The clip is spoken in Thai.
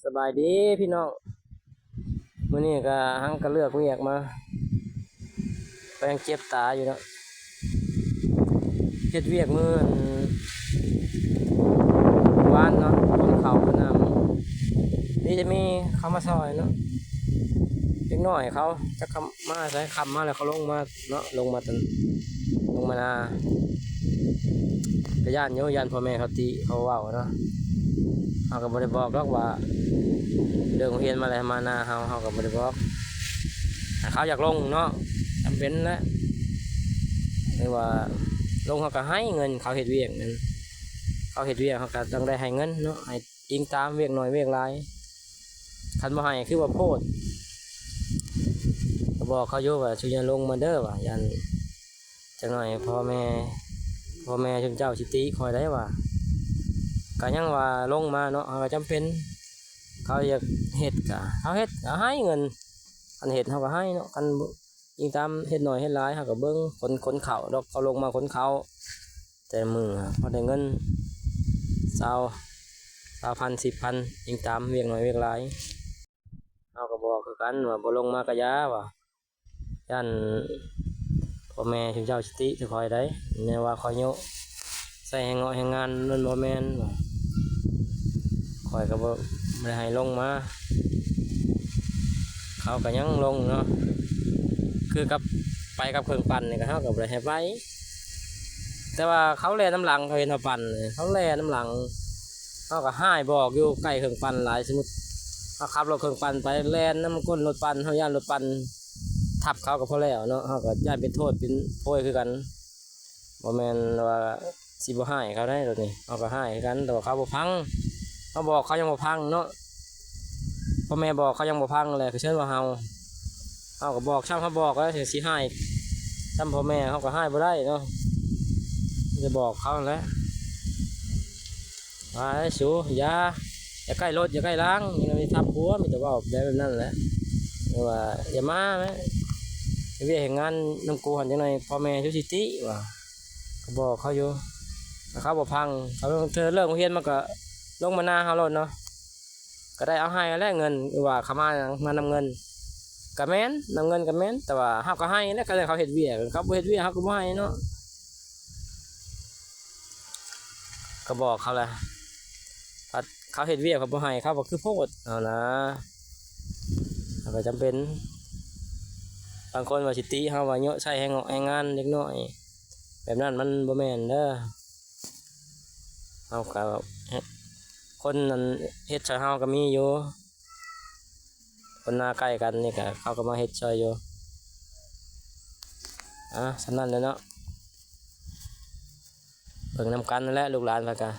สบายดีพี่น้องมื้อนี้ก็หังก็เลือกเวียกมาก็ยังเจ็บตาอยู่เนาะเฮ็ดเวียกมื้อวานเนาะคนเขาคนน้ำนี่จะมีเขามาซอยเนาะเล็กน้อยเขาจะคำมาใช้คำมาแล้วเขาลงมาเนาะลงมาตันลงมานากระย่านโยย่านพ่อแม่เขาตีเขาเว้าเนาะเขาก็บ่ได้บอกหรอกว่าเดินเรียนมาอะไรมานาเขาก็บ่ได้บอกเขาอยากลงเนาะจำเป็นแล้วหรือว่าลงเขาก็ให้เงินเขาเฮ็ดเวียกนั่นเขาเฮ็ดเวียกเขาก็ต้องได้ให้เงินเนาะให้อิงตามเวียกหน่อยเวียกหลายคันบ่ให้คือว่าโพดก็บอกเขาอยู่ว่าช่วยลงมาเด้อว่ายันจังหน่อยพ่อแม่ชุมเจ้าสิติคอยได้ว่าก็ยังว่าลงมาเนาะเขาก็จำเป็นเขาอยากเฮ็ดก็เขาเฮ็ดก็ให้เงินอันเฮ็ดเขาก็ให้เนาะกันยิงตามเฮ็ดหน่อยเฮ็ดหลายเขาก็เบิ่งคนเขาดอกเขาลงมาคนเขาแต่มือพอได้เงิน20,000 10,000ยิงตามเวียกหน่อยเวียกหลายเขาก็บอกคือกันว่าบ่ลงมากะยาว่าย่านพ่อแม่ชุมเจ้าสิติสิคอยได้แน่ว่าคอยโยใส่ให้เงาะให้งานนั่นบ่แม่นว่าคอยก็บ่ได้ให้ลงมาเขาก็ยังลงเนาะคือกับไปกับเครื่องปั่นนี่ก็เขาก็บ่ได้ให้ไปแต่ว่าเขาแล่น้ำหลังเขาเห็นว่าปั่นเขาแล่น้ำหลังเขาก็ห้ายบอกอยู่ใกล้เครื่องปั่นหลายสมมุติเขาขับรถเครื่องปั่นไปแล่นน้ำก้นรถปั่นเขาย่านรถปั่นทับเขาก็พอแล้วเนาะเขาก็ย่านเป็นโทษเป็นโพยคือกันบ่แม่นว่าสิบ่ให้เขาได้ตัวนี้เขาก็ให้คือกันแต่ว่าเขาบ่พังเขาบอกเขายังบ่พังเนาะพ่อแม่บอกเขายังบ่พังเลยคือเช่นว่าเขาก็บอกช่างเขาบอกแล้วสิให้ซ้ำพ่อแม่เขาก็ให้บ่ได้เนาะจะบอกเขาแล้วว่าสูอย่าใกล้รถอย่าใกล้ล้างอย่าไปทับหัวมีแต่ว่าแบบนั้นแหละว่าอย่ามาไหมเวียงงานน้ำกูหันจังหน่อยพ่อแม่ชุสิติว่าก็บอกเขาอยู่เขาบอกพังเขาเธอเลิกเรียนมาก็ลงมาหน้าเขารถเนาะก็ได้เอาให้แลกเงินว่าเขามานำเงินกับแม่นนำเงินกับแม่นแต่ว่าเขาก็ให้แล้วก็เลยเขาเห็ดเวียเขาเห็ดเวียเขาก็ไม่ให้เนาะก็บอกเขาแหละเขาเห็ดเวียเขาบ่ให้เขาบอกคือโพดเอานะเขาก็จำเป็นบางคนว่าสิติเขาว่าเยอะใช้ให้งานเล็กน้อยแบบนั้นมันบ่แม่นเด้อเอาก็คนนั้นเฮ็ดช่วยเฮาก็มีอยู่คนหน้าใกล้กันนี่ก็เขาก็มาเฮ็ดช่วยอยู่สำนั้นเลยเนาะเบิ่งนำกันนั่นแหละลูกหลานแล้วก็